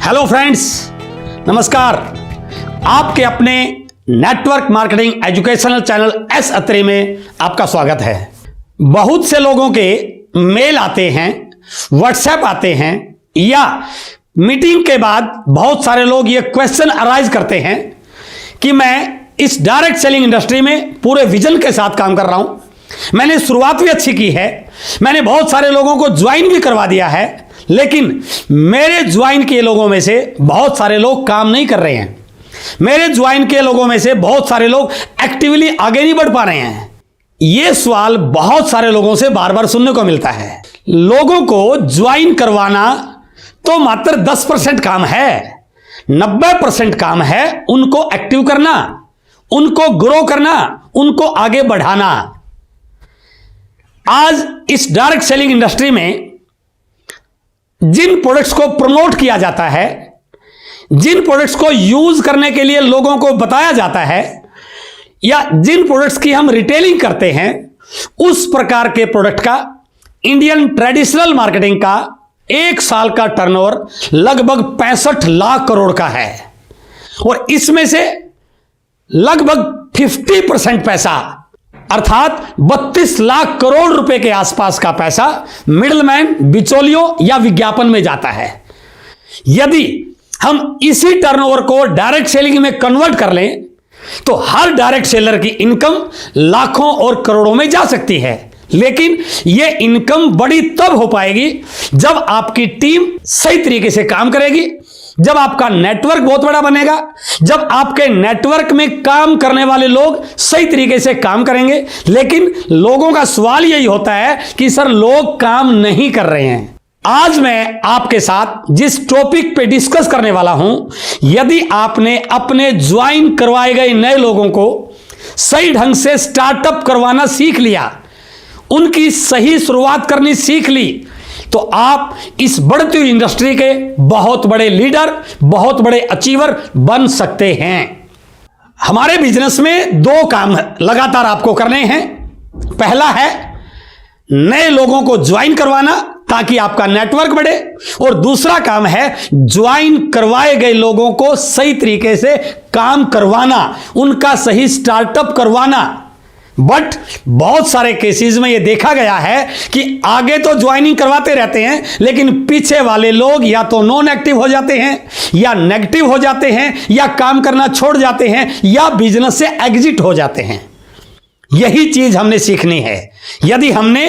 Hello friends, नमस्कार। आपके अपने network marketing educational channel S Atre में आपका स्वागत है। बहुत से लोगों के मेल आते हैं, व्हाट्सएप आते हैं या मीटिंग के बाद बहुत सारे लोग ये क्वेश्चन अराइज करते हैं कि मैं इस डायरेक्ट सेलिंग इंडस्ट्री में पूरे विजन के साथ काम कर रहा हूं, मैंने शुरुआत भी अच्छी की है, मैंने बहुत सारे लोगों को ज्वाइन भी करवा दिया है, लेकिन मेरे ज्वाइन किए लोगों में से बहुत सारे लोग काम नहीं कर रहे हैं। मेरे ज्वाइन किए लोगों में से बहुत सारे लोग एक्टिवली आगे नहीं बढ़ पा रहे हैं। यह सवाल बहुत सारे लोगों से बार बार सुनने को मिलता है। लोगों को ज्वाइन करवाना तो मात्र 10% काम है, 90% काम है उनको एक्टिव करना, उनको ग्रो करना, उनको आगे बढ़ाना। आज इस डायरेक्ट सेलिंग इंडस्ट्री में जिन प्रोडक्ट्स को प्रमोट किया जाता है, जिन प्रोडक्ट्स को यूज करने के लिए लोगों को बताया जाता है, या जिन प्रोडक्ट्स की हम रिटेलिंग करते हैं, उस प्रकार के प्रोडक्ट का इंडियन ट्रेडिशनल मार्केटिंग का 1 साल का टर्नओवर लगभग 65 लाख करोड़ का है और इसमें से लगभग 50% पैसा अर्थात 32 लाख करोड़ रुपए के आसपास का पैसा मिडलमैन, बिचौलियों या विज्ञापन में जाता है। यदि हम इसी टर्नओवर को डायरेक्ट सेलिंग में कन्वर्ट कर लें तो हर डायरेक्ट सेलर की इनकम लाखों और करोड़ों में जा सकती है, लेकिन यह इनकम बड़ी तब हो पाएगी जब आपकी टीम सही तरीके से काम करेगी, जब आपका नेटवर्क बहुत बड़ा बनेगा, जब आपके नेटवर्क में काम करने वाले लोग सही तरीके से काम करेंगे। लेकिन लोगों का सवाल यही होता है कि सर लोग काम नहीं कर रहे हैं। आज मैं आपके साथ जिस टॉपिक पे डिस्कस करने वाला हूं, यदि आपने अपने ज्वाइन करवाए गए नए लोगों को सही ढंग से स्टार्टअप करवाना सीख लिया, उनकी सही शुरुआत करनी सीख ली, तो आप इस बढ़ती हुई इंडस्ट्री के बहुत बड़े लीडर, बहुत बड़े अचीवर बन सकते हैं। हमारे बिजनेस में 2 काम लगातार आपको करने हैं। पहला है नए लोगों को ज्वाइन करवाना ताकि आपका नेटवर्क बढ़े, और दूसरा काम है ज्वाइन करवाए गए लोगों को सही तरीके से काम करवाना, उनका सही स्टार्टअप करवाना। बट बहुत सारे केसेस में यह देखा गया है कि आगे तो ज्वाइनिंग करवाते रहते हैं, लेकिन पीछे वाले लोग या तो नॉन एक्टिव हो जाते हैं, या नेगेटिव हो जाते हैं, या काम करना छोड़ जाते हैं, या बिजनेस से एग्जिट हो जाते हैं। यही चीज हमने सीखनी है। यदि हमने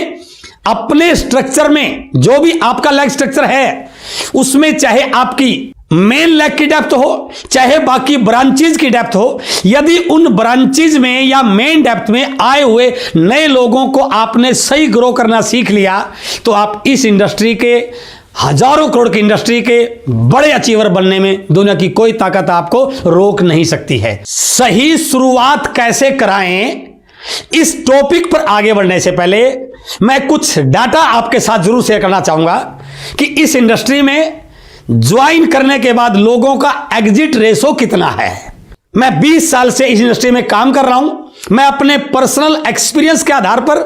अपने स्ट्रक्चर में जो भी आपका लेग स्ट्रक्चर है, उसमें चाहे आपकी मेन लेग की डेप्थ हो, चाहे बाकी ब्रांचेज की डेप्थ हो, यदि उन ब्रांचेज में या मेन डेप्थ में आए हुए नए लोगों को आपने सही ग्रो करना सीख लिया, तो आप इस इंडस्ट्री के हजारों करोड़ की इंडस्ट्री के बड़े अचीवर बनने में दुनिया की कोई ताकत आपको रोक नहीं सकती है। सही शुरुआत कैसे कराएं, इस टॉपिक पर आगे बढ़ने से पहले मैं कुछ डाटा आपके साथ जरूर शेयर करना चाहूंगा कि इस इंडस्ट्री में ज्वाइन करने के बाद लोगों का एग्जिट रेशो कितना है। मैं 20 साल से इस इंडस्ट्री में काम कर रहा हूं। मैं अपने पर्सनल एक्सपीरियंस के आधार पर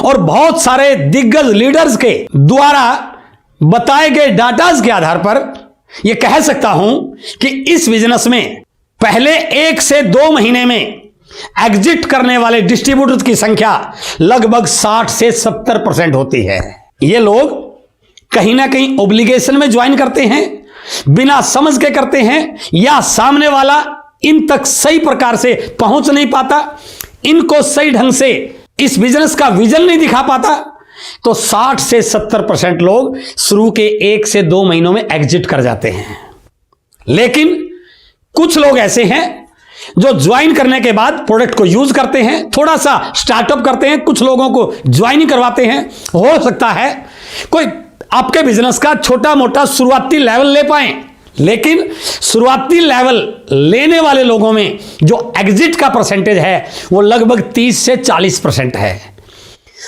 और बहुत सारे दिग्गज लीडर्स के द्वारा बताए गए डाटाज के आधार पर यह कह सकता हूं कि इस बिजनेस में पहले 1 से 2 महीने में एग्जिट करने वाले डिस्ट्रीब्यूटर्स की संख्या लगभग 60 से 70% होती है। ये लोग कहीं ना कहीं ओब्लिगेशन में ज्वाइन करते हैं, बिना समझ के करते हैं, या सामने वाला इन तक सही प्रकार से पहुंच नहीं पाता, इनको सही ढंग से इस बिजनेस का विजन नहीं दिखा पाता, तो 60 से 70% लोग शुरू के 1 से 2 महीनों में एग्जिट कर जाते हैं। लेकिन कुछ लोग ऐसे हैं जो ज्वाइन करने के बाद प्रोडक्ट को यूज करते हैं, थोड़ा सा स्टार्टअप करते हैं, कुछ लोगों को ज्वाइन करवाते हैं। हो सकता है कोई आपके बिजनेस का छोटा मोटा शुरुआती लेवल ले पाए, लेकिन शुरुआती लेवल लेने वाले लोगों में जो एग्जिट का परसेंटेज है वो लगभग 30 से 40% है।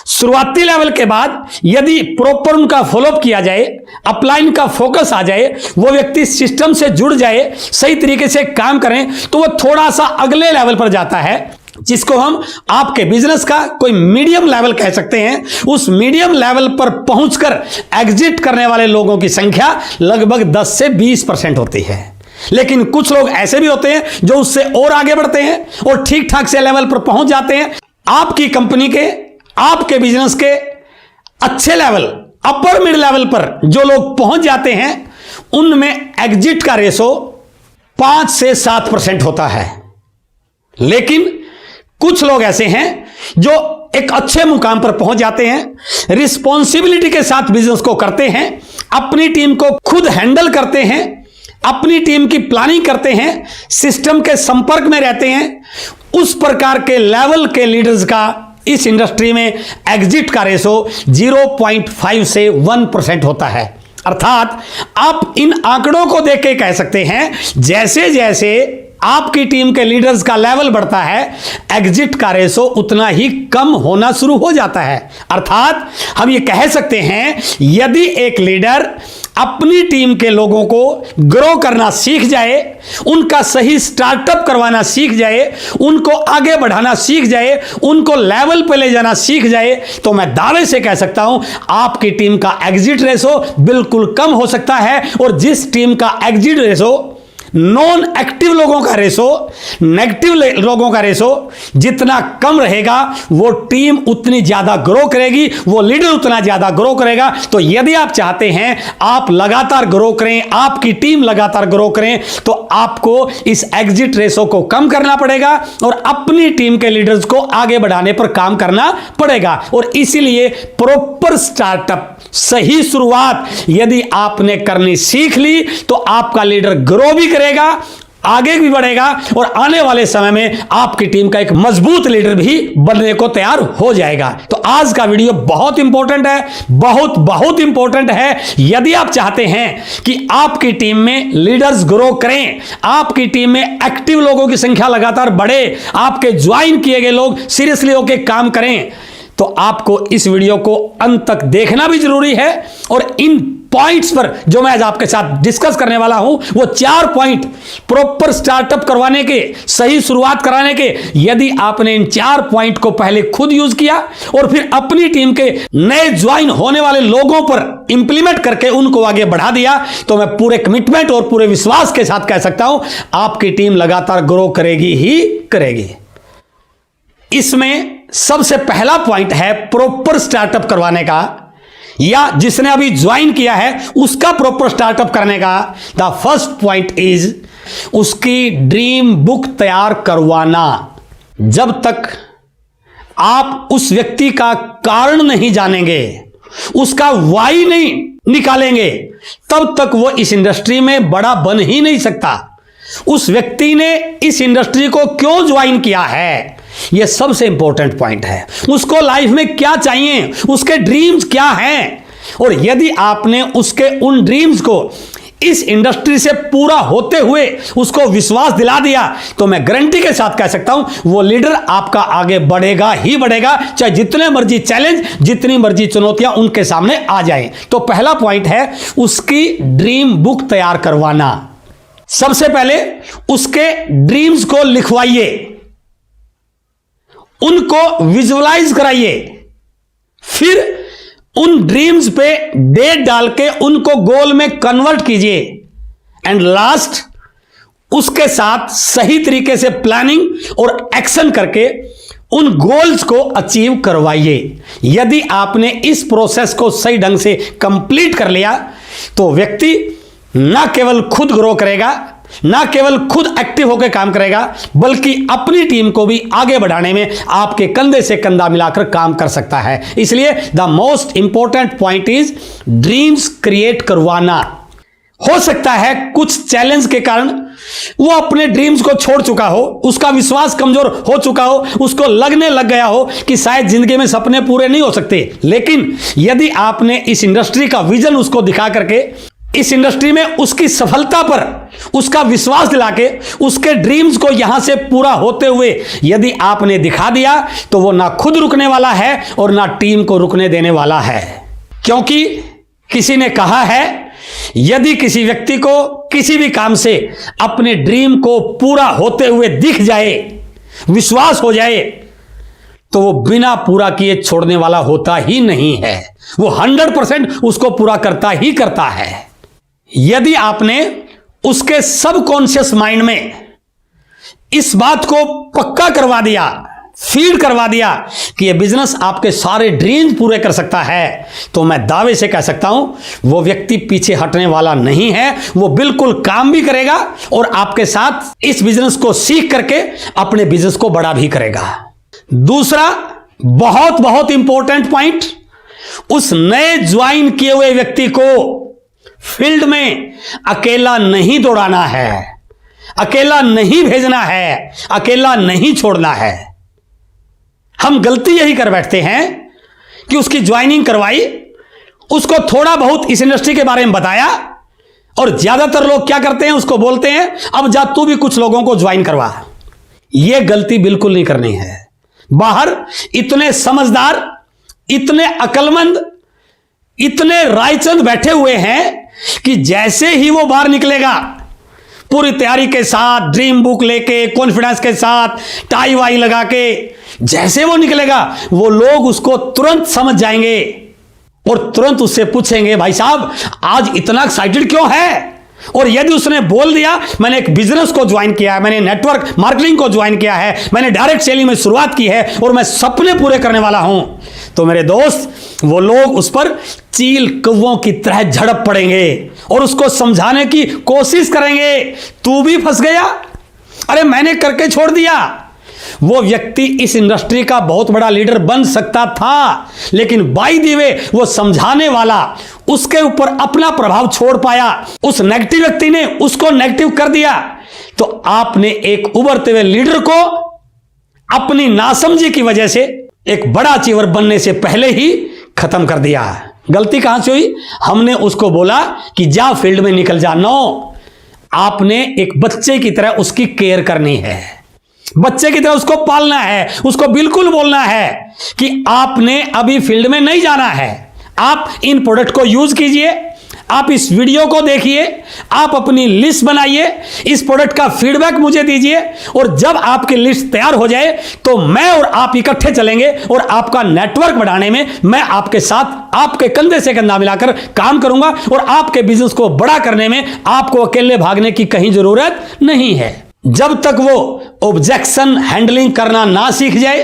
शुरुआती लेवल के बाद यदि प्रॉपर उनका फॉलोअप किया जाए, अपलाइन का फोकस आ जाए, वो व्यक्ति सिस्टम से जुड़ जाए, सही तरीके से काम करें, तो वो थोड़ा सा अगले लेवल पर जाता है। जिसको हम आपके बिजनेस का कोई मीडियम लेवल कह सकते हैं, उस मीडियम लेवल पर पहुंचकर एग्जिट करने वाले लोगों की संख्या लगभग 10 से 20% होती है। लेकिन कुछ लोग ऐसे भी होते हैं जो उससे और आगे बढ़ते हैं और ठीक ठाक से लेवल पर पहुंच जाते हैं। आपकी कंपनी के, आपके बिजनेस के अच्छे लेवल, अपर मिड लेवल पर जो लोग पहुंच जाते हैं, उनमें एग्जिट का रेशो 5 से 7% होता है। लेकिन कुछ लोग ऐसे हैं जो एक अच्छे मुकाम पर पहुंच जाते हैं, रिस्पॉन्सिबिलिटी के साथ बिजनेस को करते हैं, अपनी टीम को खुद हैंडल करते हैं, अपनी टीम की प्लानिंग करते हैं, सिस्टम के संपर्क में रहते हैं। उस प्रकार के लेवल के लीडर्स का इस इंडस्ट्री में एग्जिट का रेशो 0.5 से 1% होता है। अर्थात आप इन आंकड़ों को देख के कह सकते हैं, जैसे जैसे आपकी टीम के लीडर्स का लेवल बढ़ता है, एग्जिट का रेशो उतना ही कम होना शुरू हो जाता है। अर्थात हम ये कह सकते हैं, यदि एक लीडर अपनी टीम के लोगों को ग्रो करना सीख जाए, उनका सही स्टार्टअप करवाना सीख जाए, उनको आगे बढ़ाना सीख जाए, उनको लेवल पे ले जाना सीख जाए, तो मैं दावे से कह सकता हूं आपकी टीम का एग्जिट रेशो बिल्कुल कम हो सकता है। और जिस टीम का एग्जिट रेशो, नॉन एक्टिव लोगों का रेशो, नेगेटिव लोगों का रेशो जितना कम रहेगा, वो टीम उतनी ज्यादा ग्रो करेगी, वो लीडर उतना ज्यादा ग्रो करेगा। तो यदि आप चाहते हैं आप लगातार ग्रो करें, आपकी टीम लगातार ग्रो करें, तो आपको इस एग्जिट रेशो को कम करना पड़ेगा और अपनी टीम के लीडर्स को आगे बढ़ाने पर काम करना पड़ेगा। और इसीलिए प्रॉपर स्टार्टअप, सही शुरुआत यदि आपने करनी सीख ली, तो आपका लीडर ग्रो भी करेगा, आगे भी बढ़ेगा और आने वाले समय में आपकी टीम का एक मजबूत लीडर भी बनने को तैयार हो जाएगा। तो आज का वीडियो बहुत इंपॉर्टेंट है, बहुत बहुत इंपॉर्टेंट है। यदि आप चाहते हैं कि आपकी टीम में लीडर्स ग्रो करें, आपकी टीम में एक्टिव लोगों की संख्या लगातार बढ़े, आपके ज्वाइन किए गए लोग सीरियसली होकर काम करें, तो आपको इस वीडियो को अंत तक देखना भी जरूरी है। और इन पॉइंट्स पर जो मैं आज आपके साथ डिस्कस करने वाला हूं, वो 4 पॉइंट प्रॉपर स्टार्टअप करवाने के, सही शुरुआत कराने के, यदि आपने इन 4 पॉइंट को पहले खुद यूज किया और फिर अपनी टीम के नए ज्वाइन होने वाले लोगों पर इंप्लीमेंट करके उनको आगे बढ़ा दिया, तो मैं पूरे कमिटमेंट और पूरे विश्वास के साथ कह सकता हूं आपकी टीम लगातार ग्रो करेगी ही करेगी। इसमें सबसे पहला पॉइंट है प्रॉपर स्टार्टअप करवाने का, या जिसने अभी ज्वाइन किया है उसका प्रॉपर स्टार्टअप करने का। द फर्स्ट पॉइंट इज उसकी ड्रीम बुक तैयार करवाना। जब तक आप उस व्यक्ति का कारण नहीं जानेंगे, उसका वाई नहीं निकालेंगे, तब तक वो इस इंडस्ट्री में बड़ा बन ही नहीं सकता। उस व्यक्ति ने इस इंडस्ट्री को क्यों ज्वाइन किया है, यह सबसे इंपॉर्टेंट पॉइंट है। उसको लाइफ में क्या चाहिए, उसके ड्रीम्स क्या हैं, और यदि आपने उसके उन ड्रीम्स को इस इंडस्ट्री से पूरा होते हुए उसको विश्वास दिला दिया, तो मैं गारंटी के साथ कह सकता हूं वो लीडर आपका आगे बढ़ेगा ही बढ़ेगा, चाहे जितने मर्जी चैलेंज, जितनी मर्जी चुनौतियां उनके सामने आ जाएं। तो पहला पॉइंट है उसकी ड्रीम बुक तैयार करवाना। सबसे पहले उसके ड्रीम्स को लिखवाइए, उनको विजुअलाइज कराइए, फिर उन ड्रीम्स पे डेट डाल के उनको गोल में कन्वर्ट कीजिए, एंड लास्ट उसके साथ सही तरीके से प्लानिंग और एक्शन करके उन गोल्स को अचीव करवाइए। यदि आपने इस प्रोसेस को सही ढंग से कंप्लीट कर लिया, तो व्यक्ति ना केवल खुद ग्रो करेगा, ना केवल खुद एक्टिव होकर काम करेगा, बल्कि अपनी टीम को भी आगे बढ़ाने में आपके कंधे से कंधा मिलाकर काम कर सकता है। इसलिए the most important point is dreams create करवाना। हो सकता है कुछ चैलेंज के कारण वो अपने ड्रीम्स को छोड़ चुका हो, उसका विश्वास कमजोर हो चुका हो, उसको लगने लग गया हो कि शायद जिंदगी में सपने पूरे नहीं हो सकते। लेकिन यदि आपने इस इंडस्ट्री का विजन उसको दिखा करके, इस इंडस्ट्री में उसकी सफलता पर उसका विश्वास दिला के, उसके ड्रीम्स को यहां से पूरा होते हुए यदि आपने दिखा दिया, तो वो ना खुद रुकने वाला है और ना टीम को रुकने देने वाला है। क्योंकि किसी ने कहा है, यदि किसी व्यक्ति को किसी भी काम से अपने ड्रीम को पूरा होते हुए दिख जाए, विश्वास हो जाए तो वो बिना पूरा किए छोड़ने वाला होता ही नहीं है, वो 100% उसको पूरा करता ही करता है। यदि आपने उसके सबकॉन्शियस माइंड में इस बात को पक्का करवा दिया, फीड करवा दिया कि यह बिजनेस आपके सारे ड्रीम्स पूरे कर सकता है, तो मैं दावे से कह सकता हूं वो व्यक्ति पीछे हटने वाला नहीं है। वो बिल्कुल काम भी करेगा और आपके साथ इस बिजनेस को सीख करके अपने बिजनेस को बड़ा भी करेगा। दूसरा बहुत बहुत इंपॉर्टेंट पॉइंट, उस नए ज्वाइन किए हुए व्यक्ति को फील्ड में अकेला नहीं दौड़ाना है, अकेला नहीं भेजना है, अकेला नहीं छोड़ना है। हम गलती यही कर बैठते हैं कि उसकी ज्वाइनिंग करवाई, उसको थोड़ा बहुत इस इंडस्ट्री के बारे में बताया और ज्यादातर लोग क्या करते हैं, उसको बोलते हैं अब जा तू भी कुछ लोगों को ज्वाइन करवा। यह गलती बिल्कुल नहीं करनी है। बाहर इतने समझदार, इतने अक्लमंद, इतने रायचंद बैठे हुए हैं कि जैसे ही वो बाहर निकलेगा पूरी तैयारी के साथ, ड्रीम बुक लेके, कॉन्फिडेंस के साथ, टाई वाई लगा के जैसे वो निकलेगा, वो लोग उसको तुरंत समझ जाएंगे और तुरंत उससे पूछेंगे भाई साहब आज इतना एक्साइटेड क्यों है। और यदि उसने बोल दिया मैंने एक बिजनेस को ज्वाइन किया है, मैंने नेटवर्क मार्केटिंग को ज्वाइन किया है, मैंने डायरेक्ट सेलिंग में शुरुआत की है और मैं सपने पूरे करने वाला हूं, तो मेरे दोस्त वो लोग उस पर चील कौवों की तरह झड़प पड़ेंगे और उसको समझाने की कोशिश करेंगे तू भी फंस गया, अरे मैंने करके छोड़ दिया। वो व्यक्ति इस इंडस्ट्री का बहुत बड़ा लीडर बन सकता था, लेकिन बाय द वे वो समझाने वाला उसके ऊपर अपना प्रभाव छोड़ पाया, उस नेगेटिव व्यक्ति ने उसको नेगेटिव कर दिया। तो आपने एक उभरते हुए लीडर को अपनी नासमझी की वजह से एक बड़ा अचीवर बनने से पहले ही खत्म कर दिया। गलती कहां से हुई, हमने उसको बोला कि जा फील्ड में निकल जा। नो, आपने एक बच्चे की तरह उसकी केयर करनी है, बच्चे की तरह उसको पालना है, उसको बिल्कुल बोलना है कि आपने अभी फील्ड में नहीं जाना है, आप इन प्रोडक्ट को यूज कीजिए, आप इस वीडियो को देखिए, आप अपनी लिस्ट बनाइए, इस प्रोडक्ट का फीडबैक मुझे दीजिए और जब आपकी लिस्ट तैयार हो जाए तो मैं और आप इकट्ठे चलेंगे और आपका नेटवर्क बढ़ाने में मैं आपके साथ, आपके कंधे से कंधा मिलाकर काम करूंगा और आपके बिजनेस को बड़ा करने में आपको अकेले भागने की कहीं जरूरत नहीं है। जब तक वो ऑब्जेक्शन हैंडलिंग करना ना सीख जाए,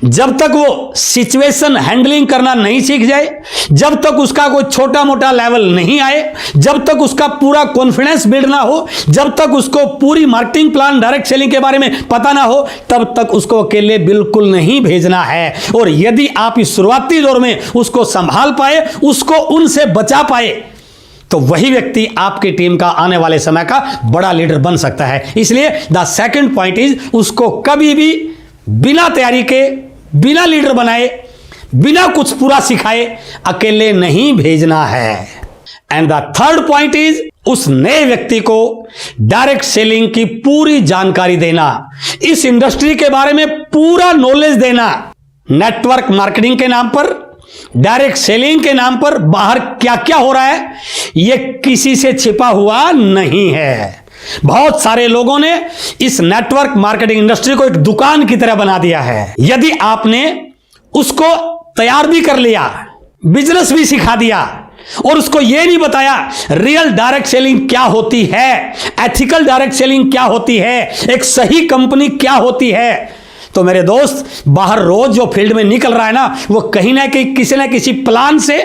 जब तक वो सिचुएशन हैंडलिंग करना नहीं सीख जाए, जब तक उसका कोई छोटा मोटा लेवल नहीं आए, जब तक उसका पूरा कॉन्फिडेंस बिल्ड ना हो, जब तक उसको पूरी मार्केटिंग प्लान, डायरेक्ट सेलिंग के बारे में पता ना हो, तब तक उसको अकेले बिल्कुल नहीं भेजना है। और यदि आप इस शुरुआती दौर में उसको संभाल पाए, उसको उनसे बचा पाए, तो वही व्यक्ति आपकी टीम का आने वाले समय का बड़ा लीडर बन सकता है। इसलिए द सेकंड पॉइंट इज, उसको कभी भी बिना तैयारी के, बिना लीडर बनाए, बिना कुछ पूरा सिखाए अकेले नहीं भेजना है। And the third point is, उस नए व्यक्ति को डायरेक्ट सेलिंग की पूरी जानकारी देना, इस इंडस्ट्री के बारे में पूरा नॉलेज देना। नेटवर्क मार्केटिंग के नाम पर, डायरेक्ट सेलिंग के नाम पर बाहर क्या क्या हो रहा है यह किसी से छिपा हुआ नहीं है। बहुत सारे लोगों ने इस नेटवर्क मार्केटिंग इंडस्ट्री को एक दुकान की तरह बना दिया है। यदि आपने उसको तैयार भी कर लिया, बिजनेस भी सिखा दिया और उसको यह नहीं बताया रियल डायरेक्ट सेलिंग क्या होती है, एथिकल डायरेक्ट सेलिंग क्या होती है, एक सही कंपनी क्या होती है, तो मेरे दोस्त बाहर रोज जो फील्ड में निकल रहा है ना, वो कहीं ना कहीं किसी ना किसी प्लान से,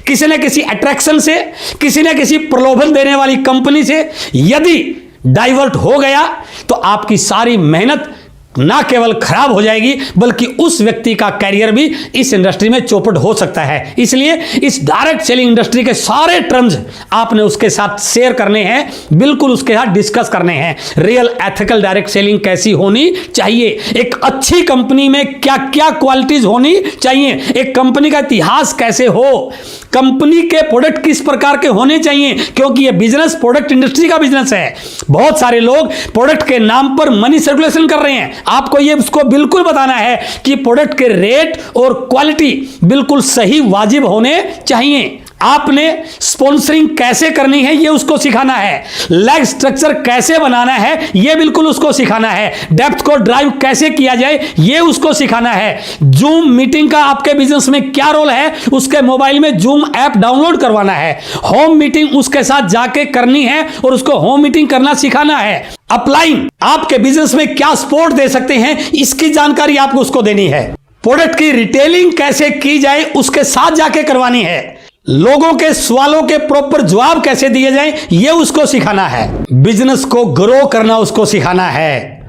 किसी न किसी अट्रैक्शन से, किसी न किसी प्रलोभन देने वाली कंपनी से यदि डाइवर्ट हो गया तो आपकी सारी मेहनत ना केवल खराब हो जाएगी बल्कि उस व्यक्ति का कैरियर भी इस इंडस्ट्री में चौपट हो सकता है। इसलिए इस डायरेक्ट सेलिंग इंडस्ट्री के सारे टर्म्स आपने उसके साथ शेयर करने हैं, बिल्कुल उसके साथ डिस्कस करने हैं। रियल एथिकल डायरेक्ट सेलिंग कैसी होनी चाहिए, एक अच्छी कंपनी में क्या क्या क्वालिटीज होनी चाहिए, एक कंपनी का इतिहास कैसे हो, कंपनी के प्रोडक्ट किस प्रकार के होने चाहिए, क्योंकि यह बिजनेस प्रोडक्ट इंडस्ट्री का बिजनेस है। बहुत सारे लोग प्रोडक्ट के नाम पर मनी सर्कुलेशन कर रहे हैं। आपको ये उसको बिल्कुल बताना है कि प्रोडक्ट के रेट और क्वालिटी बिल्कुल सही वाजिब होने चाहिए। आपने स्पॉन्सरिंग कैसे करनी है ये उसको सिखाना है, लेग स्ट्रक्चर कैसे बनाना है ये बिल्कुल उसको सिखाना है, डेप्थ को ड्राइव कैसे किया जाए ये उसको सिखाना है, जूम मीटिंग का आपके बिजनेस में क्या रोल है उसके मोबाइल में जूम ऐप डाउनलोड करवाना है, होम मीटिंग उसके साथ जाके करनी है और उसको होम मीटिंग करना सिखाना है, अपलाइन आपके बिजनेस में क्या सपोर्ट दे सकते हैं इसकी जानकारी आपको उसको देनी है, प्रोडक्ट की रिटेलिंग कैसे की जाए उसके साथ जाके करवानी है, लोगों के सवालों के प्रॉपर जवाब कैसे दिए जाएं ये उसको सिखाना है, बिजनेस को ग्रो करना उसको सिखाना है,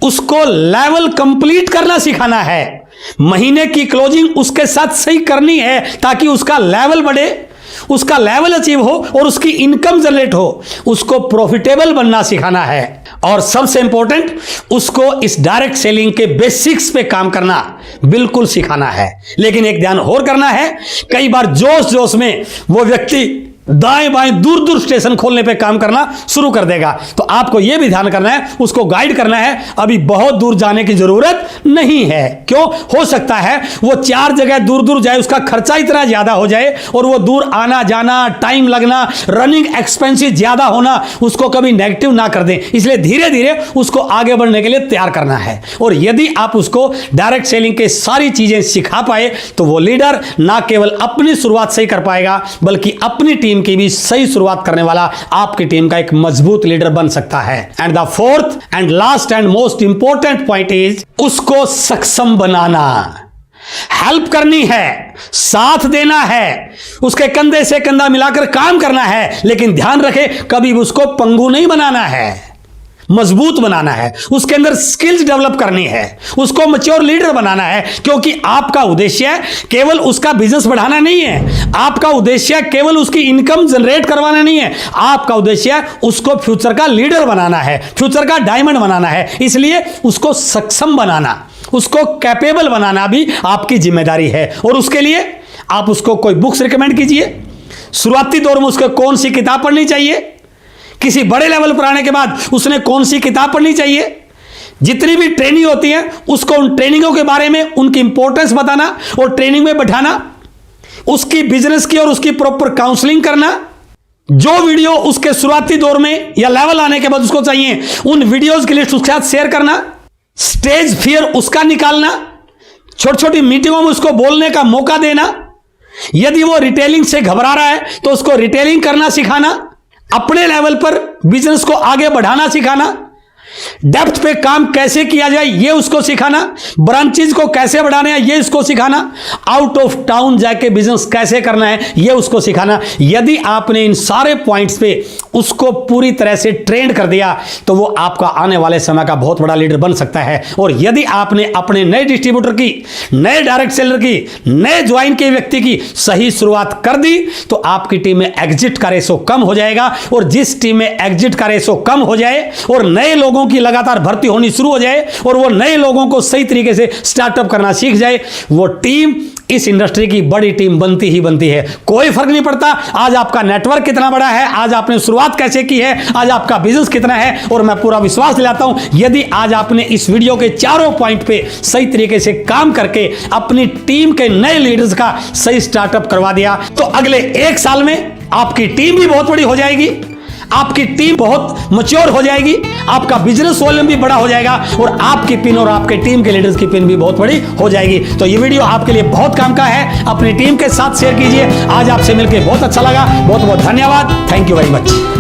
उसको लेवल कंप्लीट करना सिखाना है, महीने की क्लोजिंग उसके साथ सही करनी है ताकि उसका लेवल बढ़े, उसका लेवल अचीव हो और उसकी इनकम जनरेट हो, उसको प्रॉफिटेबल बनना सिखाना है और सबसे इंपॉर्टेंट उसको इस डायरेक्ट सेलिंग के बेसिक्स पे काम करना बिल्कुल सिखाना है। लेकिन एक ध्यान और करना है, कई बार जोश जोश में वो व्यक्ति दाएं बाएं दूर दूर स्टेशन खोलने पे काम करना शुरू कर देगा, तो आपको यह भी ध्यान करना है, उसको गाइड करना है, अभी बहुत दूर जाने की जरूरत नहीं है। क्यों? हो सकता है वो 4 जगह दूर दूर जाए, उसका खर्चा इतना ज्यादा हो जाए और वो दूर आना जाना, टाइम लगना, रनिंग एक्सपेंसिव ज्यादा होना उसको कभी नेगेटिव ना कर दें। इसलिए धीरे धीरे उसको आगे बढ़ने के लिए तैयार करना है और यदि आप उसको डायरेक्ट सेलिंग के सारी चीजें सिखा पाए तो वो लीडर ना केवल अपनी शुरुआत सही कर पाएगा बल्कि अपनी टीम की भी सही शुरुआत करने वाला आपकी टीम का एक मजबूत लीडर बन सकता है। And the fourth and last and most important point is उसको सक्षम बनाना, हेल्प करनी है, साथ देना है, उसके कंधे से कंधा मिलाकर काम करना है, लेकिन ध्यान रखे कभी उसको पंगु नहीं बनाना है, मजबूत बनाना है, उसके अंदर स्किल्स डेवलप करनी है, उसको मैच्योर लीडर बनाना है, क्योंकि आपका उद्देश्य केवल उसका बिजनेस बढ़ाना नहीं है, आपका उद्देश्य केवल उसकी इनकम जनरेट करवाना नहीं है, आपका उद्देश्य उसको फ्यूचर का लीडर बनाना है, फ्यूचर का डायमंड बनाना है। इसलिए उसको सक्षम बनाना, उसको कैपेबल बनाना भी आपकी जिम्मेदारी है और उसके लिए आप उसको कोई बुक्स रिकमेंड कीजिए, शुरुआती दौर में उसको कौन सी किताब पढ़नी चाहिए, किसी बड़े लेवल पर आने के बाद उसने कौन सी किताब पढ़नी चाहिए, जितनी भी ट्रेनिंग होती है उसको उन ट्रेनिंगों के बारे में उनकी इंपॉर्टेंस बताना और ट्रेनिंग में बैठाना, उसकी बिजनेस की और उसकी प्रॉपर काउंसलिंग करना, जो वीडियो उसके शुरुआती दौर में या लेवल आने के बाद उसको चाहिए उन वीडियोस की लिस्ट उसके साथ शेयर करना, स्टेज फियर उसका निकालना, छोटी छोटी मीटिंगों में उसको बोलने का मौका देना, यदि वो रिटेलिंग से घबरा रहा है तो उसको रिटेलिंग करना सिखाना, अपने लेवल पर बिजनेस को आगे बढ़ाना सिखाना, डेप्थ पे काम कैसे किया जाए ये उसको सिखाना, ब्रांचेज को कैसे बढ़ाना है ये उसको सिखाना, आउट ऑफ टाउन जाके बिजनेस कैसे करना है ये उसको सिखाना। यदि आपने इन सारे पॉइंट्स पे उसको पूरी तरह से ट्रेंड कर दिया तो वो आपका आने वाले समय का बहुत बड़ा लीडर बन सकता है। और यदि आपने अपने नए डिस्ट्रीब्यूटर की, नए डायरेक्ट सेलर की, नए ज्वाइन के व्यक्ति की सही शुरुआत कर दी तो आपकी टीम में एग्जिट का रेशो कम हो जाएगा और जिस टीम में एग्जिट का रेशो कम हो जाए और नए लोगों की लगातार भर्ती होनी शुरू हो जाए और वो नए लोगों को सही तरीके से स्टार्टअप करना सीख जाए, वो टीम इस इंडस्ट्री की बड़ी टीम बनती ही बनती है। कोई फर्क नहीं पड़ता आज आपका नेटवर्क कितना बड़ा है, आज आपने शुरुआत कैसे की है, आज आपका बिजनेस कितना है। और मैं पूरा विश्वास दिलाता हूं यदि आज आपने इस वीडियो के चारों पॉइंट पे सही तरीके से काम करके अपनी टीम के नए लीडर्स का सही स्टार्टअप करवा दिया तो अगले 1 साल में आपकी टीम भी बहुत बड़ी हो जाएगी, आपकी टीम बहुत मैच्योर हो जाएगी, आपका बिजनेस वॉल्यूम भी बड़ा हो जाएगा और आपकी पिन और आपके टीम के लीडर्स की पिन भी बहुत बड़ी हो जाएगी। तो ये वीडियो आपके लिए बहुत काम का है, अपनी टीम के साथ शेयर कीजिए। आज आपसे मिलकर बहुत अच्छा लगा, बहुत बहुत धन्यवाद, थैंक यू वेरी मच।